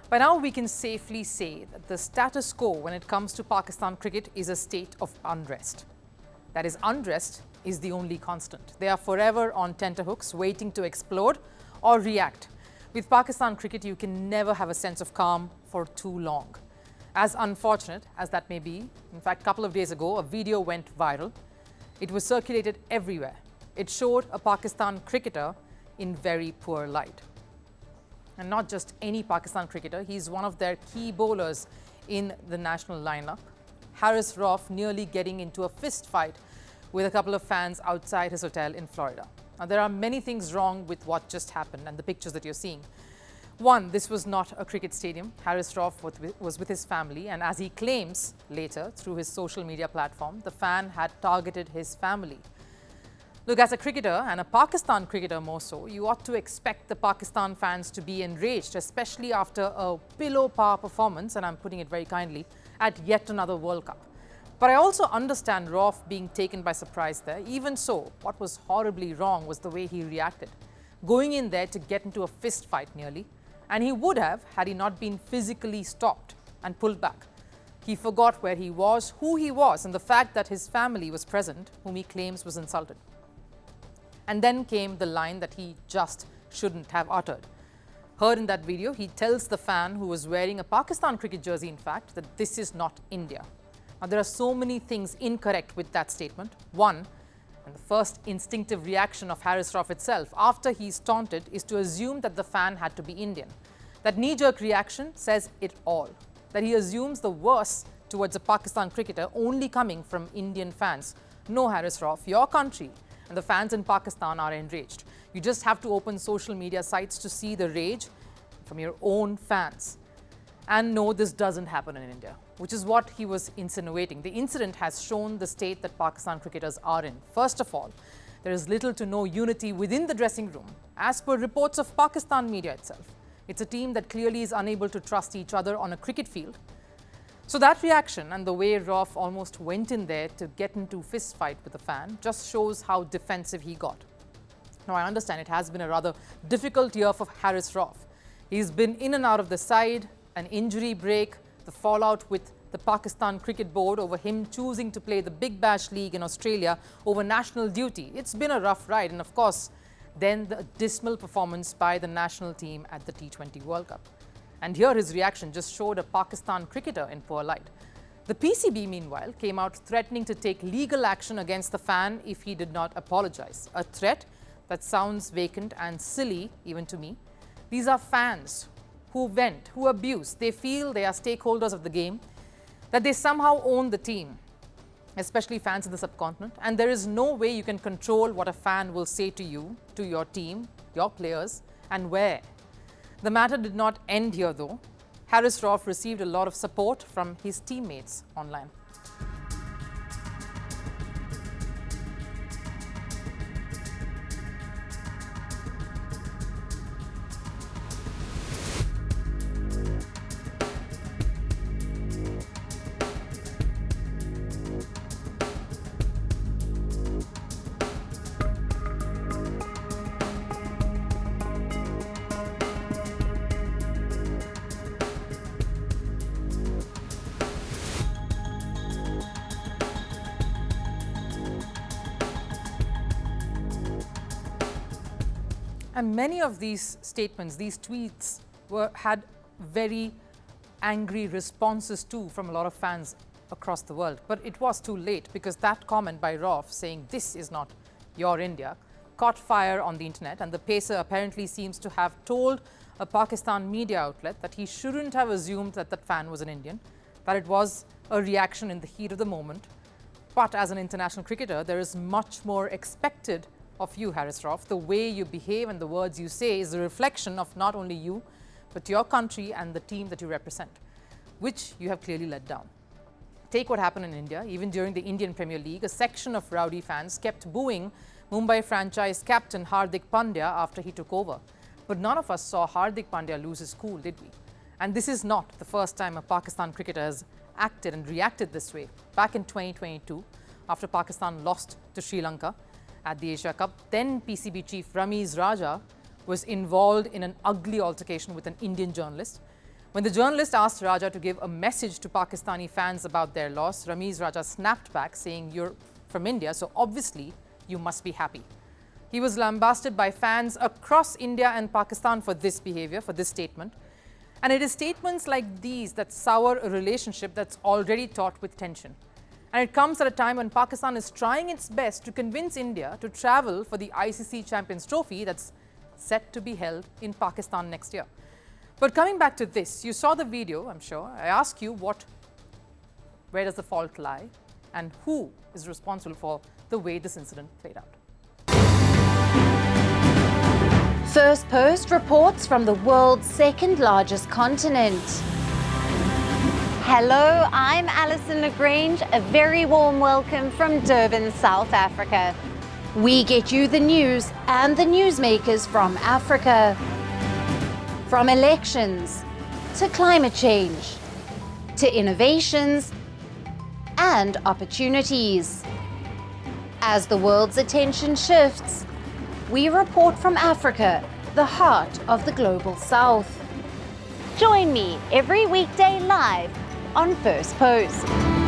By now, we can safely say that the status quo when it comes to Pakistan cricket is a state of unrest. That is, unrest is the only constant. They are forever on tenterhooks, waiting to explode or react. With Pakistan cricket, you can never have a sense of calm for too long. As unfortunate as that may be, in fact, a couple of days ago, a video went viral. It was circulated everywhere. It showed a Pakistan cricketer in very poor light. And not just any Pakistan cricketer, he's one of their key bowlers in the national lineup. Haris Rauf nearly getting into a fist fight with a couple of fans outside his hotel in Florida. Now, there are many things wrong with what just happened and the pictures that you're seeing. One, this was not a cricket stadium. Haris Rauf was with his family, and as he claims later through his social media platform, the fan had targeted his family. Look, as a cricketer, and a Pakistan cricketer more so, you ought to expect the Pakistan fans to be enraged, especially after a below-par performance, and I'm putting it very kindly, at yet another World Cup. But I also understand Rauf being taken by surprise there. Even so, what was horribly wrong was the way he reacted, going in there to get into a fist fight nearly, and he would have had he not been physically stopped and pulled back. He forgot where he was, who he was, and the fact that his family was present, whom he claims was insulted. And then came the line that he just shouldn't have uttered. Heard in that video, he tells the fan who was wearing a Pakistan cricket jersey, in fact, that this is not India. Now, there are so many things incorrect with that statement. One, and the first instinctive reaction of Haris Rauf itself after he's taunted is to assume that the fan had to be Indian. That knee-jerk reaction says it all. That he assumes the worst towards a Pakistan cricketer only coming from Indian fans. No, Haris Rauf, your country and the fans in Pakistan are enraged. You just have to open social media sites to see the rage from your own fans. And no, this doesn't happen in India, which is what he was insinuating. The incident has shown the state that Pakistan cricketers are in. First of all, there is little to no unity within the dressing room, as per reports of Pakistan media itself. It's a team that clearly is unable to trust each other on a cricket field. So that reaction and the way Rauf almost went in there to get into fist fight with the fan just shows how defensive he got. Now, I understand it has been a rather difficult year for Haris Rauf. He's been in and out of the side, an injury break, the fallout with the Pakistan Cricket Board over him choosing to play the Big Bash League in Australia over national duty. It's been a rough ride, and of course, then the dismal performance by the national team at the T20 World Cup. And here his reaction just showed a Pakistan cricketer in poor light. The PCB, meanwhile, came out threatening to take legal action against the fan if he did not apologize. A threat that sounds vacant and silly, even to me. These are fans who vent, who abuse. They feel they are stakeholders of the game, that they somehow own the team, especially fans in the subcontinent. And there is no way you can control what a fan will say to you, to your team, your players, and where. The matter did not end here, though. Haris Rauf received a lot of support from his teammates online. And many of these statements, these tweets, had very angry responses too from a lot of fans across the world. But it was too late, because that comment by Rauf saying this is not your India caught fire on the internet, and the pacer apparently seems to have told a Pakistan media outlet that he shouldn't have assumed that that fan was an Indian, that it was a reaction in the heat of the moment. But as an international cricketer, there is much more expected of you, Haris Rauf. The way you behave and the words you say is a reflection of not only you, but your country and the team that you represent, which you have clearly let down. Take what happened in India. Even during the Indian Premier League, a section of rowdy fans kept booing Mumbai franchise captain Hardik Pandya after he took over. But none of us saw Hardik Pandya lose his cool, did we? And this is not the first time a Pakistan cricketer has acted and reacted this way. Back in 2022, after Pakistan lost to Sri Lanka at the Asia Cup, then PCB chief Ramiz Raja was involved in an ugly altercation with an Indian journalist. When the journalist asked Raja to give a message to Pakistani fans about their loss, Ramiz Raja snapped back, saying, "You're from India, so obviously you must be happy." He was lambasted by fans across India and Pakistan for this behavior, for this statement. And it is statements like these that sour a relationship that's already taut with tension. And it comes at a time when Pakistan is trying its best to convince India to travel for the ICC Champions Trophy that's set to be held in Pakistan next year. But coming back to this, you saw the video, I'm sure. I ask you, where does the fault lie? And who is responsible for the way this incident played out? Firstpost reports from the world's second largest continent. Hello, I'm Alison Lagrange. A very warm welcome from Durban, South Africa. We get you the news and the newsmakers from Africa. From elections to climate change to innovations and opportunities. As the world's attention shifts, we report from Africa, the heart of the global south. Join me every weekday live on Firstpost.